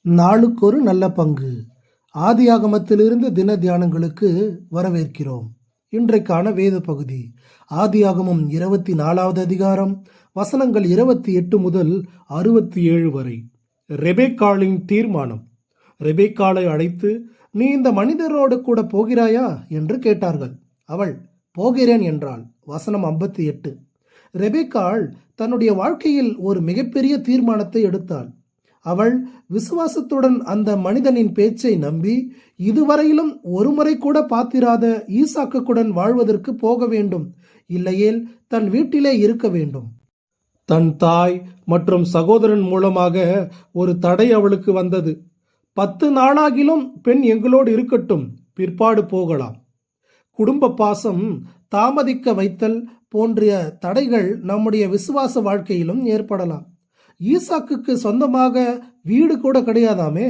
நாளுக்கொரு நல்ல பங்கு. ஆதியாகமத்திலிருந்து தின தியானங்களுக்கு வரவேற்கிறோம். இன்றைக்கான வேத பகுதி ஆதியாகமம் 24வது அதிகாரம், வசனங்கள் 28 முதல் 67 வரை. ரெபேக்காளின் தீர்மானம். ரெபேக்காளை அழைத்து, நீ இந்த மனிதரோடு கூட போகிறாயா என்று கேட்டார்கள். அவள் போகிறேன் என்றாள். வசனம் 58. ரெபேக்காள் தன்னுடைய வாழ்க்கையில் ஒரு மிகப்பெரிய தீர்மானத்தை எடுத்தாள். அவள் விசுவாசத்துடன் அந்த மனிதனின் பேச்சை நம்பி இதுவரையிலும் ஒருமுறை கூட பார்த்திராத ஈசாக்குடன் வாழ்வதற்கு போக வேண்டும், இல்லையேல் தன் வீட்டிலே இருக்க வேண்டும். தன் தாய் மற்றும் சகோதரன் மூலமாக ஒரு தடை அவளுக்கு வந்தது. 10 நாளாகிலும் பெண் எங்களோடு இருக்கட்டும், பிற்பாடு போகலாம். குடும்ப பாசம் தாமதிக்க வைத்தல் போன்ற தடைகள் நம்முடைய விசுவாச வாழ்க்கையிலும் ஏற்படலாம். ஈசாக்குக்கு சொந்தமாக வீடு கூட கிடையாதாமே,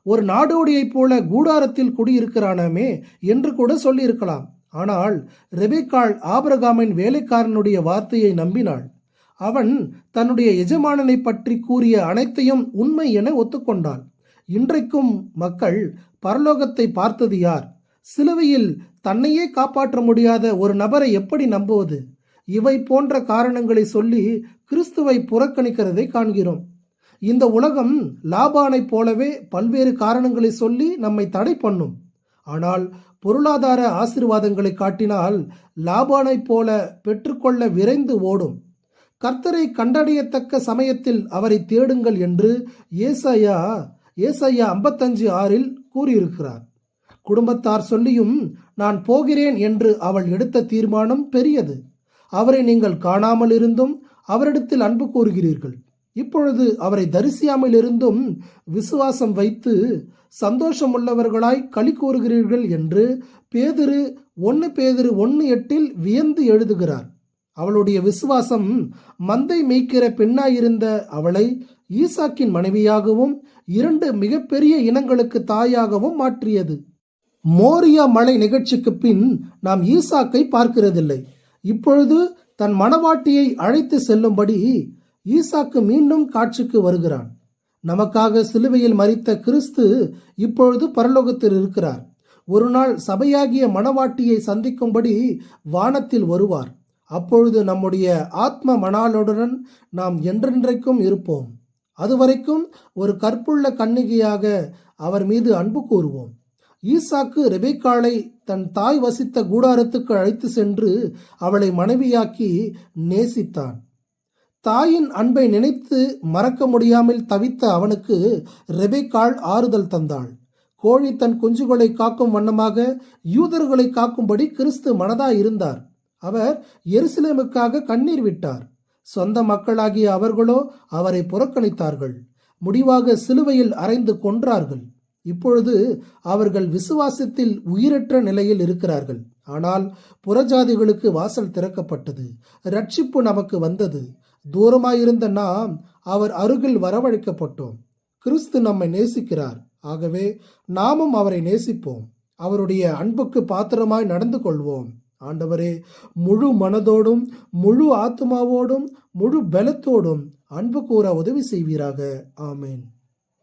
ஒரு நாடோடியைப் போல கூடாரத்தில் குடியிருக்கிறானாமே என்று கூட சொல்லியிருக்கலாம். ஆனால் ரெபேக்காள் ஆபிரகாமின் வேலைக்காரனுடைய வார்த்தையை நம்பினாள். அவன் தன்னுடைய எஜமானனை பற்றி கூறிய அனைத்தையும் உண்மை என ஒத்துக்கொண்டாள். இன்றைக்கும் மக்கள் பரலோகத்தை பார்த்தது யார்? சிலுவையில் தன்னையே காப்பாற்ற முடியாத ஒரு நபரை எப்படி நம்புவது? இவை போன்ற காரணங்களை சொல்லி கிறிஸ்துவை புறக்கணிக்கிறதை காண்கிறோம். இந்த உலகம் லாபானைப் போலவே பல்வேறு காரணங்களை சொல்லி நம்மை தடை பண்ணும். ஆனால் பொருளாதார ஆசீர்வாதங்களை காட்டினால் லாபானைப் போல பெற்றுக்கொள்ள விரைந்து ஓடும். கர்த்தரை கண்டறியத்தக்க சமயத்தில் அவரை தேடுங்கள் என்று ஏசாயா 55:6 கூறியிருக்கிறார். குடும்பத்தார் சொல்லியும் நான் போகிறேன் என்று அவள் எடுத்த தீர்மானம் பெரியது. அவரை நீங்கள் காணாமல் இருந்தும் அவரிடத்தில் அன்பு கூறுகிறீர்கள். இப்பொழுது அவரை தரிசியாமல் இருந்தும் விசுவாசம் வைத்து சந்தோஷமுள்ளவர்களாய் களி கூறுகிறீர்கள் என்று பேதுரு 1 வியந்து எழுதுகிறார். அவளுடைய விசுவாசம் மந்தை மேய்க்கிற பெண்ணாயிருந்த அவளை ஈசாக்கின் மனைவியாகவும் 2 மிகப்பெரிய இனங்களுக்கு தாயாகவும் மாற்றியது. மோரியா மலை நிகழ்ச்சிக்கு பின் நாம் ஈசாக்கை பார்க்கிறதில்லை. இப்பொழுது தன் மணவாட்டியை அழைத்து செல்லும்படி ஈசாக்கு மீண்டும் காட்சிக்கு வருகிறான். நமக்காக சிலுவையில் மரித்த கிறிஸ்து இப்பொழுது பரலோகத்தில் இருக்கிறார். ஒரு நாள் சபையாகிய மணவாட்டியை சந்திக்கும்படி வானத்தில் வருவார். அப்பொழுது நம்முடைய ஆத்ம மணாளுடன் நாம் என்றென்றைக்கும் இருப்போம். அதுவரைக்கும் ஒரு கற்புள்ள கன்னிகையாக அவர் மீது அன்பு கூறுவோம். ஈசாக்கு ரெபேக்காளை தன் தாய் வசித்த கூடாரத்துக்கு அழைத்து சென்று அவளை மனைவியாக்கி நேசித்தான். தாயின் அன்பை நினைத்து மறக்க முடியாமல் தவித்த அவனுக்கு ரெபேக்காள் ஆறுதல் தந்தாள். கோழி தன் குஞ்சுகளை காக்கும் வண்ணமாக யூதர்களை காக்கும்படி கிறிஸ்து மனதாய் இருந்தார். அவர் எருசலேமுக்காக கண்ணீர் விட்டார். சொந்த மக்களாகிய அவர்களோ அவரை புறக்கணித்தார்கள். முடிவாக சிலுவையில் அறைந்து கொன்றார்கள். இப்பொழுது அவர்கள் விசுவாசத்தில் உயிரற்ற நிலையில் இருக்கிறார்கள். ஆனால் புறஜாதிகளுக்கு வாசல் திறக்கப்பட்டது. ரட்சிப்பு நமக்கு வந்தது. தூரமாயிருந்த நாம் அவர் அருகில் வரவழைக்கப்பட்டோம். கிறிஸ்து நம்மை நேசிக்கிறார். ஆகவே நாமும் அவரை நேசிப்போம். அவருடைய அன்புக்கு பாத்திரமாய் நடந்து கொள்வோம். ஆண்டவரே, முழு மனதோடும் முழு ஆத்மாவோடும் முழு பலத்தோடும் அன்பு கூற உதவி செய்வீராக. ஆமேன்.